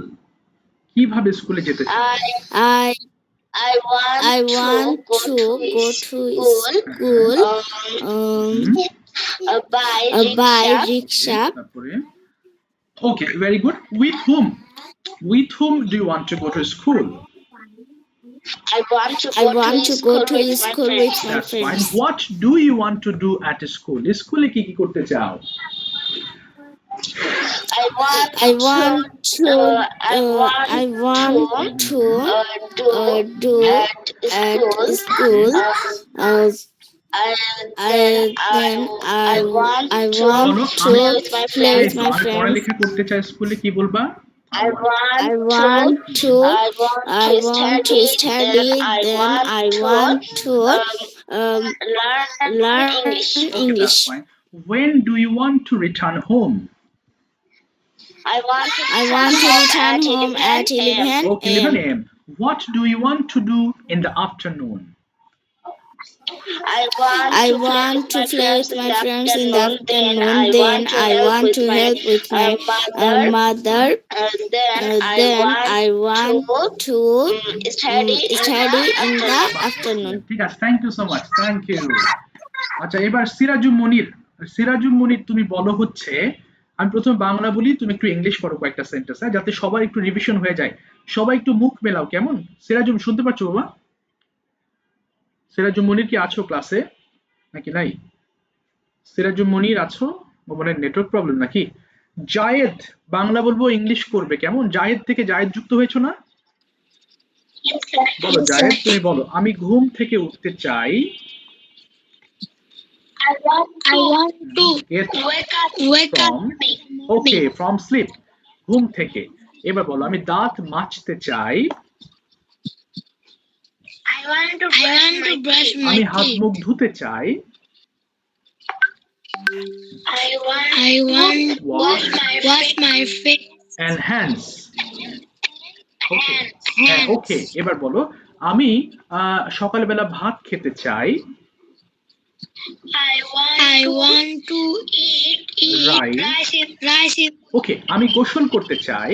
কিভাবে স্কুলে যেতে চাও? I want to go to school by rickshaw. Okay, very good. With whom? With whom do you want to go to school? I want to go to school with my That's fine. friends. What do you want to do at school? স্কুলে কি কি করতে চাও? I want to do at school. Then I want to play with my friends. পড়ালেখা করতে চাই স্কুলে কি বলবা? I want to study. Then I want to learn English. That's fine. When do you want to return home? I want to return home at 11 Okay, 11 a.m. What do you want to do in the afternoon? I want to play with my friends in the afternoon. Then I want to help with my mother. Then I want to study in the afternoon. ঠিক আছে, thank you so much, thank you. আচ্ছা, এবার সিরাজুল মনির। সিরাজুল মনির, তুমি বলো হচ্ছে, আমি প্রথমে বাংলা বলি, তুমি একটু ইংলিশ করো কয়েকটা সেন্টেন্স, যাতে সবার একটু রিভিশন হয়ে যায়। সবাই একটু মুখ মেলাও, কেমন? সিরাজুল, শুনতে পাচ্ছ বাবা? সিরাজুল মনির কি আছো ক্লাসে নাকি নাই? সিরাজুল মনির আছো? মানে নেটওয়ার্ক প্রবলেম নাকি? জায়েদ, বাংলা বলবো, ইংলিশ করবে, কেমন? জায়েদ থেকে জায়েদ যুক্ত হয়েছো না? বলো জায়েদ, তুমি বলো, আমি ঘুম থেকে উঠতে চাই। I want to wake up. Okay, from sleep, ঘুম থেকে। এবার বলো, আমি দাঁত মাজতে চাই। I want to brush my আমি হাত teeth. মুখ ধুতে চাই। I want wash my face. and hands. ওকে, এবার বলো, আমি সকালবেলা ভাত খেতে চাই। I want to eat rice. ওকে, আমি গোসল করতে চাই।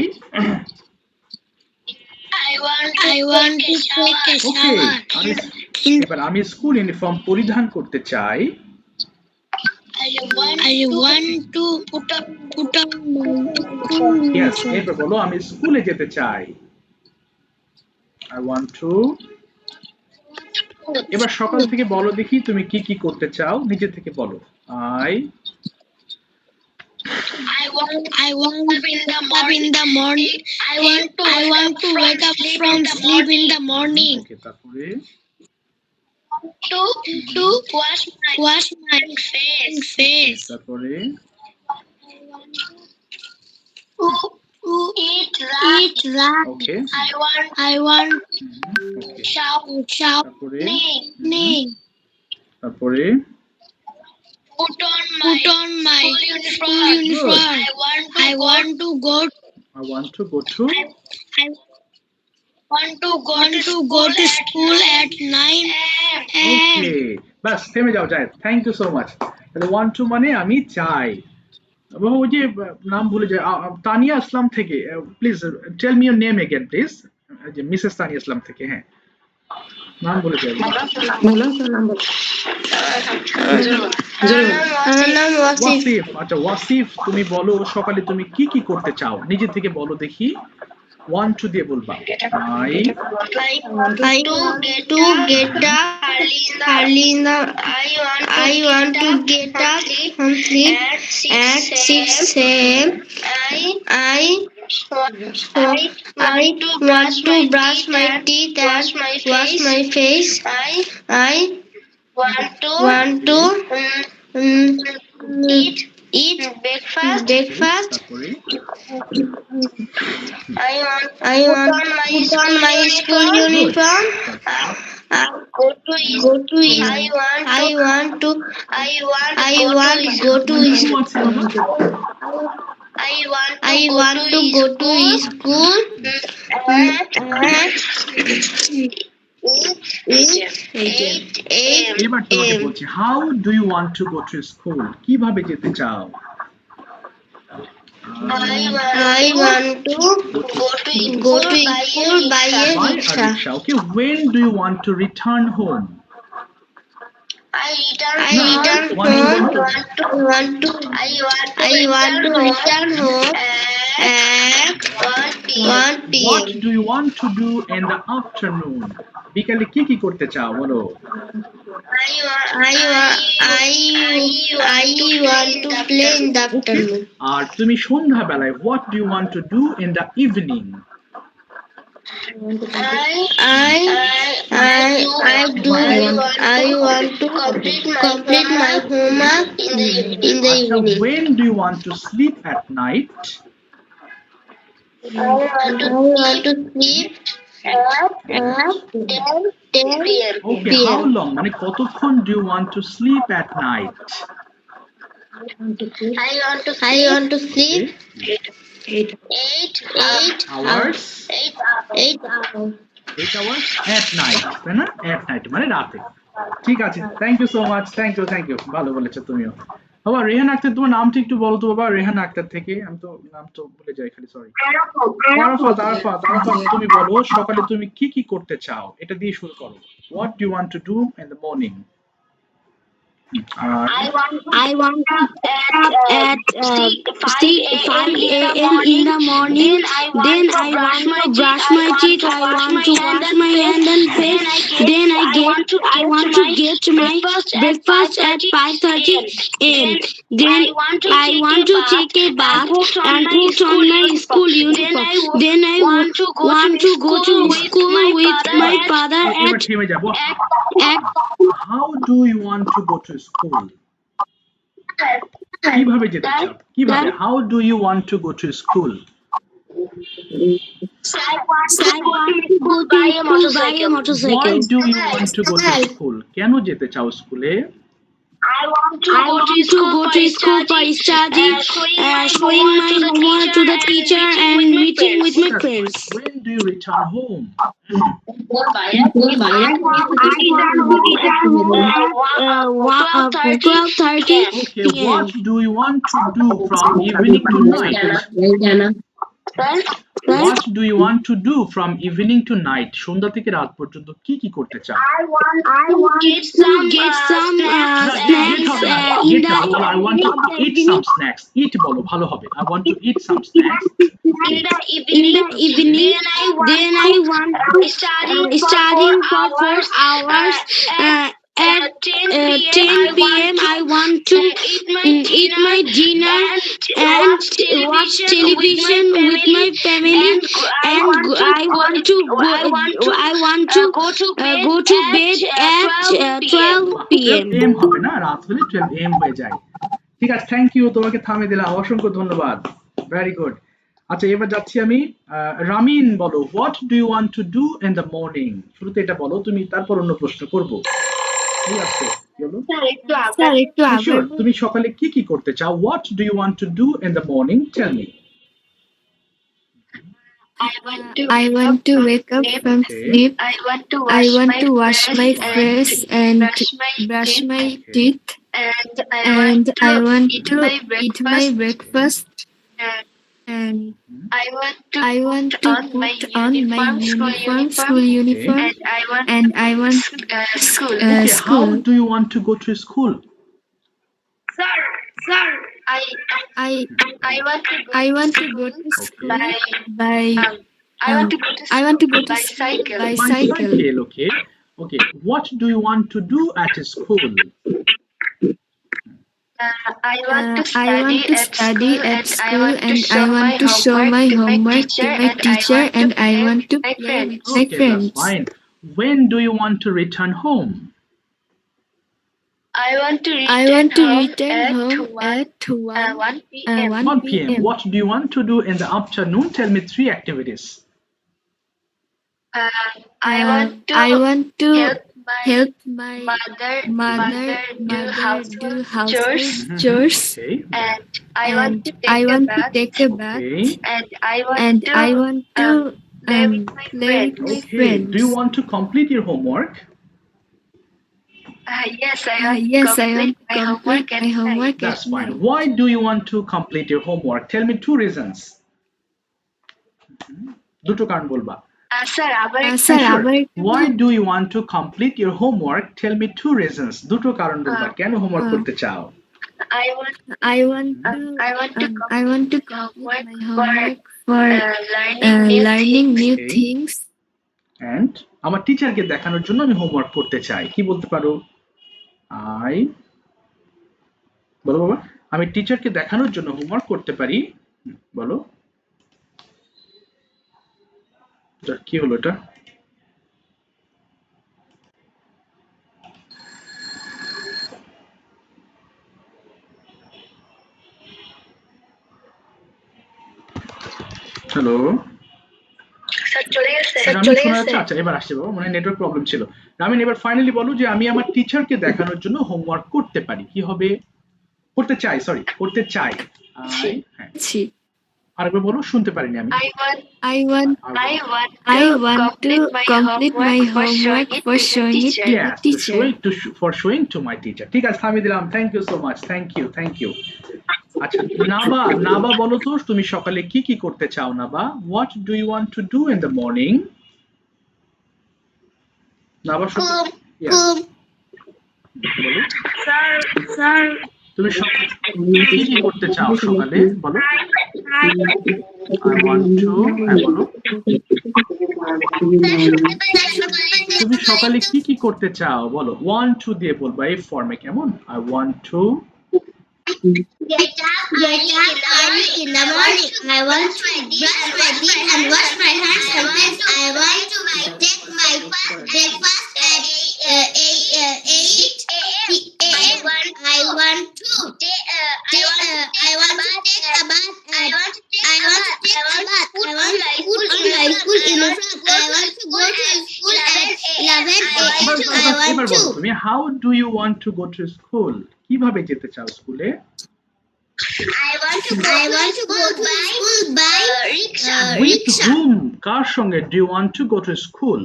I want to take a okay, shower. এবার আমি স্কুল ইউনিফর্ম পরিধান করতে চাই। I want to put on Yes, এবার বলো, আমি স্কুলে যেতে চাই। I want to এবার সকাল থেকে বলো দেখি তুমি কি কি করতে চাও, নিজে থেকে বলো। I I want to wake up in the morning. I want to wake up from sleep in the morning. ওকে, তারপরে To wash my face. তারপরে To eat rice. Okay I want okay, shower. তারপরে তারপরে Put on my school uniform. I want to go. I want to go to I want to go to school at 9 a.m. ওকে, বাস থেমে যাও, যায়, thank you so much. তাহলে one two মানে আমি চাই। এবং ওই যে নাম ভুলে যায়, তানিয়া ইসলাম থেকে, please tell me your name again please. যে মিসেস তানিয়া ইসলাম থেকে, হ্যাঁ নাম ভুলে যাই। ওয়াসিফ, আচ্ছা ওয়াসিফ, তুমি বলো সকালে তুমি কি কি করতে চাও, নিজে থেকে বলো দেখি। ওয়ান টু দিয়ে বলবা। I I to get up early in the. I want to get up from sleep at 6 a.m. I want to brush my teeth and wash my face. I want to eat breakfast. তারপরে I want to put on my school uniform. Go to I want to go to I want to go to school. এবার তোমাকে বলছি, how do you want to go to school, কিভাবে যেতে চাও। I want to go to school by a By a rickshaw. rickshaw. Okay, when do you want to return home? I return home. I want to return home at 1 p.m. What do you want to do in the afternoon? বিকালে কি কি করতে চাও বলো। I want to play in the afternoon. আর তুমি সন্ধ্যা বেলায় what do you want to do in the evening? I want to complete my homework in the আচ্ছা, evening. when do you want to sleep at night? I want to sleep at 10 Okay, how p.m. long, মানে কতক্ষণ do you want to sleep at night? I want to sleep 8 Hours? 8 hours. 8 hours at night, তাই না? At night মানে রাতে। ঠিক আছে, thank you so much, thank you, ভালো বলেছো তুমিও। বাবা রেহান আক্তার, তোমার নামটা একটু বলো তো বাবা, রেহান আক্তার থেকে, আমি তো নাম তো ভুলে যাই খালি, সরি। আরাফাত, তুমি বলো সকালে তুমি কি কি করতে চাও, এটা দিয়ে শুরু করো। What do you want to do in the morning? I want to get up at 5 a.m. in the morning. Then I want to brush my teeth. I want to wash my hand and face. Then I want to get my breakfast at 5:30 a.m. Then I want to take a bath and put on my school uniform. Then I want to go to school with my father এবার থেমে যাবো। at How do you want to go to school? কিভাবে যেতে চাও, কিভাবে, how do you want to go to school? I want to go by a motorcycle. Why do you want to go to school? কেন যেতে চাও স্কুলে? I want to go to school for study, showing my homework to the teacher and meeting with my friends. When do you return home? I want to return home at 12:30 Okay, what do you want to do from evening to night? What do you want to do from evening to night? সন্ধ্যা থেকে রাত পর্যন্ত কি কি করতে চাও? I want to get some Get হবে না। Get না, বলো, I want to eat some snacks. Eat বলো, ভালো হবে। I want to eat some snacks. in the evening. Then I want studying for 4 hours. At 10 p.m. I want to eat my dinner and watch television with my family. And I want to go to bed at 12 p.m. 12 am হবে না, রাত হলে 12 am হয়ে যায়। ঠিক আছে, thank you, তোমাকে থামিয়ে দিলাম, অসংখ্য ধন্যবাদ, ভেরি গুড। আচ্ছা, এবার যাচ্ছি আমি, রামিন বলো, what do you want to do in the morning? শুরুতে এটা বলো তুমি, তারপর অন্য প্রশ্ন করবো। ঠিক আছে, বলো। স্যার একটু Sure, তুমি সকালে কি কি করতে চাও? What do you want to do in the morning? Tell me. I want to wake up from sleep. I want to wash my face and brush my teeth. And I want to eat my breakfast. And I want to put on my uniform, school uniform. And I want school. How do you want to go to school? Sir, I want to go to school by I want to go to school by cycle. Okay. Okay. What do you want to do at school? I want to study at school and I want to show my homework to my teacher and I want to play with my Okay, friends. that's fine. When do you want to return home? I want to return home at 1 1 p.m. What do you want to do in the afternoon? Tell me 3 activities. I want to help my mother do household chores. Okay. And I want to take a bath. Okay. And I want to play with my Okay. friends. Do you want to complete your homework? Yes, I want to complete my homework at That's fine. night. Why do you want to complete your homework? Tell me 2 reasons. দুটো কারণ বলবা। Sir, Sure. Why do you want to complete your homework? Tell me 2 reasons. দুটো কারণ বলবা কেন homework করতে চাও। I want to complete my homework for learning new Okay. things. And আমার টিচারকে দেখানোর জন্য আমি হোমওয়ার্ক করতে চাই। কি বলতে পারো? বলো বাবা, আমি টিচারকে দেখানোর জন্য হোমওয়ার্ক করতে পারি। বলো, কি হলো এটা? হ্যালো, আচ্ছা, এবার আসছে বাবা, মানে নেটওয়ার্ক প্রবলেম ছিল। রামিন, এবার ফাইনালি বলো যে আমি আমার টিচারকে দেখানোর জন্য হোমওয়ার্ক করতে পারি। কি হবে? করতে চাই, সরি, করতে চাই। হ্যাঁ, আরেকবার বলো, শুনতে পারিনি আমি। I want to complete my homework for showing it to my Yes, teacher. for showing to my teacher. ঠিক আছে, থামিয়ে দিলাম। Thank you so much, thank you. আচ্ছা, নাবা বলো তো, তুমি সকালে কি কি করতে চাও নাবা? What do you want to do in the morning? নাবা, yes. বলো, sir, তুমি কি কি করতে চাও সকালে? বলো, I want to, হ্যাঁ বলো, তুমি সকালে কি কি করতে চাও? বলো, want to দিয়ে বলবা, এই ফর্মে, কেমন? I want to get up early in the morning. I want to brush my teeth and wash my hands. Sometimes I want to take my breakfast at 8 a.m. I want to take a bath. I want to put on my school uniform. I want to go to school at 11 a.m. I want এবার বলো to. তুমি, how do you want to go to school? কিভাবে যেতে চাও স্কুলে? I want to go to school by With rickshaw. whom? কার সঙ্গে do you want to go to school?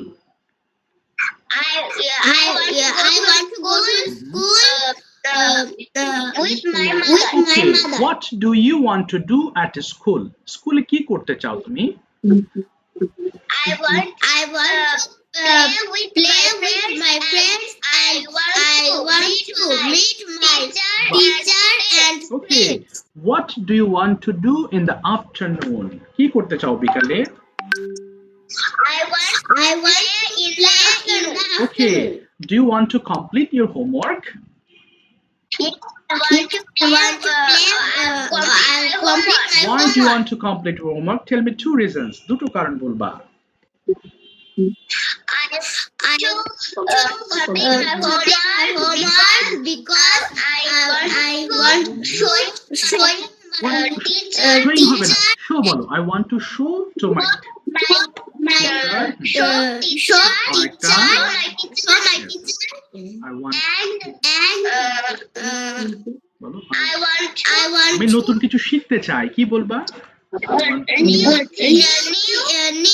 I want to go to school with my Okay, mother. what do you want to do at school? স্কুলে কি করতে চাও তুমি? I want to play with my friends. I want to meet my teacher and Okay, friends. what do you want to do in the afternoon? কি করতে চাও বিকালে? I want to play in the afternoon. Okay, do you want to complete your homework? I want to complete my Why do you homework. want to complete your homework? Tell me two reasons. দুটো কারণ বলবা। I complete my homework because I want to show my teacher. Showing হবে না, show বলো। I want to show to my Show teacher. I want বলো I want আমি নতুন কিছু শিখতে চাই, কি বলবা? new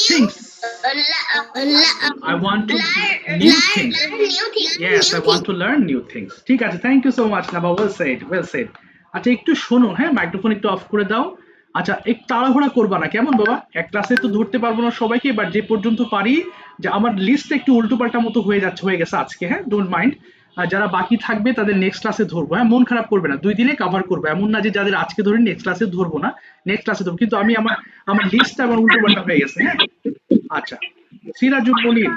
Things. I want to new things. Yes, I want to learn new things. ঠিক আছে, thank you so much নাবা, well said, well said. আচ্ছা একটু শোনো, হ্যাঁ মাইক্রোফোন একটু অফ করে দাও। আচ্ছা একটু তাড়াহুড়া করবা না, কেমন বাবা? এক ক্লাসে তো ধরতে পারবো না সবাইকে, বাট যে পর্যন্ত পারি, যে আমার লিস্ট একটু উল্টোপাল্টা মতো হয়ে গেছে আজকে, হ্যাঁ ডোন্ট মাইন্ড। যারা বাকি থাকবে তাদের নেক্সট ক্লাসে ধরবো, হ্যাঁ মন খারাপ করবে না, 2 দিনে কভার করবো, এমন না যে যাদের আজকে ধরি নেক্সট ক্লাসে ধরবো না, নেক্সট ক্লাসে ধরবো, কিন্তু আমি আমার লিস্টটা আমার উল্টোপাল্টা হয়ে গেছে, হ্যাঁ। আচ্ছা সিরাজুল মনির,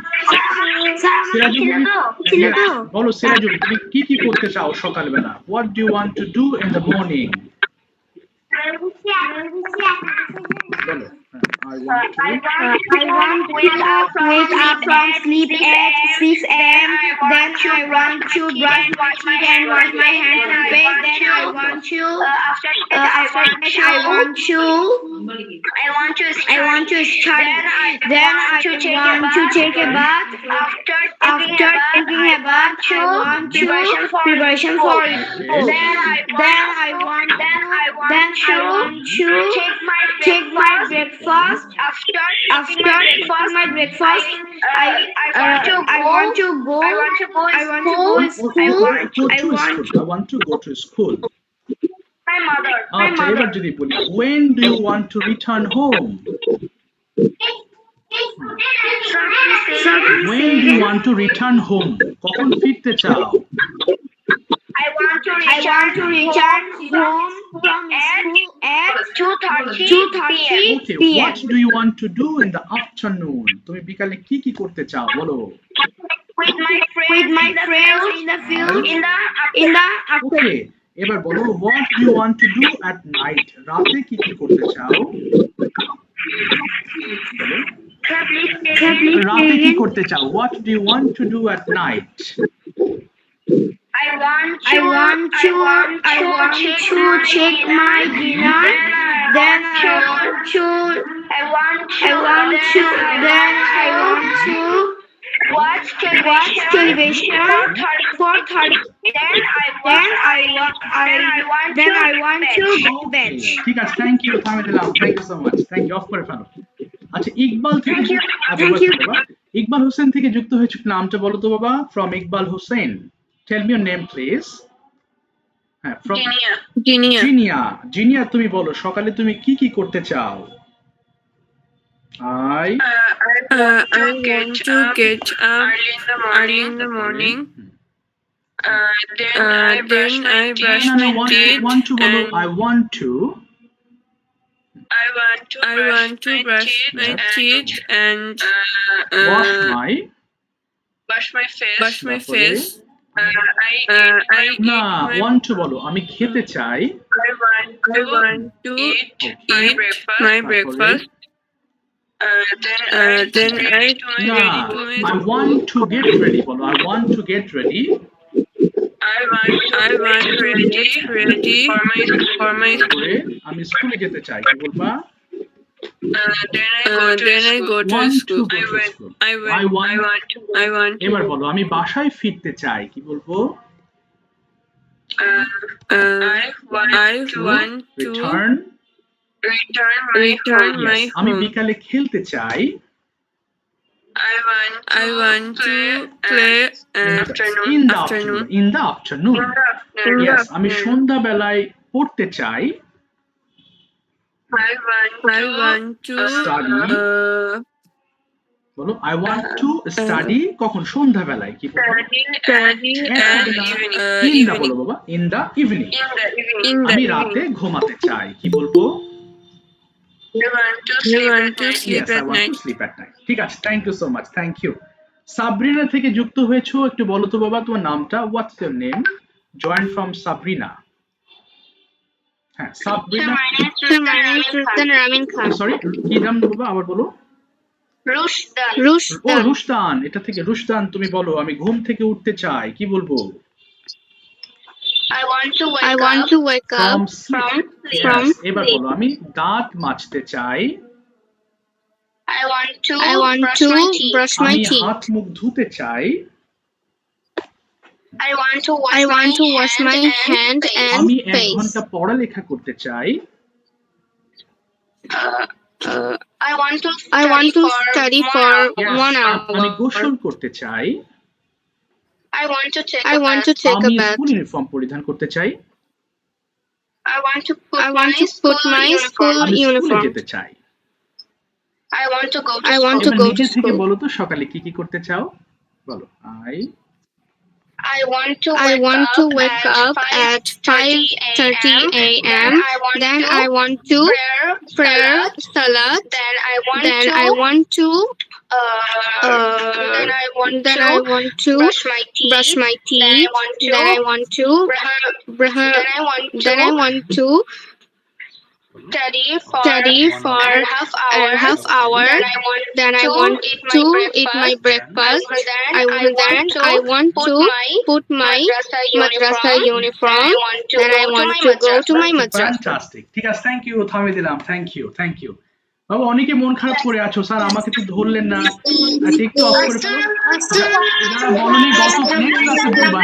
সিরাজুল মনির, বলো সিরাজুল, তুমি কি কি করতে চাও সকালবেলা? What do you want to do in the morning? বলো। I want to wake up from sleep at 6 a.m. Then I want to brush my teeth and wash my hands and face. Then I want to after that I want to study. Then I want to take a bath. After taking a bath, I want to preparation for it. Then I want to take my breakfast. After my breakfast, I want to go to school. I want to go to school. আচ্ছা এবার যদি বলি, when do you want to return home? When do you want to return home? কখন ফিরতে চাও? I want to return home from school at 2:30 Okay, p.m. what do you want to do in the afternoon? তুমি বিকালে কি কি করতে চাও বলো? With my friends in the field in the afternoon. Okay, এবার বলো, what do you want to do at night? রাতে কি কি করতে চাও? বলো। রাতে কি করতে চাও? What do you want to do at night? I want to check my dinner. Then I want to watch television for 30. Then I want to go to bed. ঠিক আছে, থ্যাংক ইউ, থামে দিলাম, thank you so much, thank you, off করে ফেলো। আচ্ছা ইকবাল থেকে ইকবাল হোসেন থেকে যুক্ত হয়েছে, নামটা বলো তো বাবা। From Iqbal Hossain, tell me your name please. হ্যাঁ, ফ্রম জিনিয়া, তুমি বলো সকালে তুমি কি কি করতে চাও? I want to get up early in the morning. Then I brush my teeth. I want to brush my teeth and wash my face. I না want to বলো, আমি খেতে চাই। I want to eat my breakfast. Then I want to get ready বলো, I want to get ready. I want ready for my আমি স্কুলে যেতে চাই, কি বলবা? Then I go to school. I want এবার বলো, আমি বাসায় ফিরতে চাই, কি বলবো? I want to return my আমি home. বিকালে খেলতে চাই। I want to play in the afternoon. afternoon. In the afternoon. Yes, আমি সন্ধ্যাবেলায় পড়তে চাই। I want to Study. বলো I want to study কখন সন্ধ্যাবেলায় কি বলবো? study at in the বলো বাবা in the evening in the আমি রাতে ঘুমাতে চাই কি বলবো? You want to sleep Yes, I at want night. to sleep at night. ঠিক আছে, thank you so much, thank you. Sabrina থেকে যুক্ত হয়েছো, একটু বলো তো বাবা তোমার নামটা, what's your name? Join from Sabrina. হ্যাঁ, Sabrina. My name is Rustan Ramin Khan. Sorry, কি নাম বাবা আবার বলো? Rustan. ও রুশদান, এটা থেকে রুশদান, তুমি বলো আমি ঘুম থেকে উঠতে চাই, কি বলবো? I want to wake From up sleep. from Yes, এবার sleep. বলো আমি দাঁত মাজতে চাই, I want to brush my আমি teeth. হাত মুখ ধুতে চাই, I want to wash my hand and আমি 1 face. ঘন্টা পড়ালেখা করতে চাই, I want to study for Yes, 1 আমি hour. গোসল করতে চাই, I want to take a আমি bath. স্কুল ইউনিফর্ম পরিধান করতে চাই, I want to put my school আমি স্কুলে uniform. যেতে চাই। I want to go এবার to নিজে থেকে school. বলো তো সকালে কি কি করতে চাও, বলো। I want to wake up at 5:30 a.m. Then I want to prayer salat. Then I want to brush my teeth. Then I want to study for a half hour. Then I want to eat my breakfast. I want to put my madrasa uniform. Then I want to go to my madrasa. Fantastic, ঠিক আছে, thank you, থামিয়ে দিলাম, thank you, thank you. বাবা অনেকে মন খারাপ করে আছো, স্যার আমাকে তো ধরলেন না, একটু অফ করে ফেলো। যারা বলনি গত নেক্সট ক্লাসে বলবা।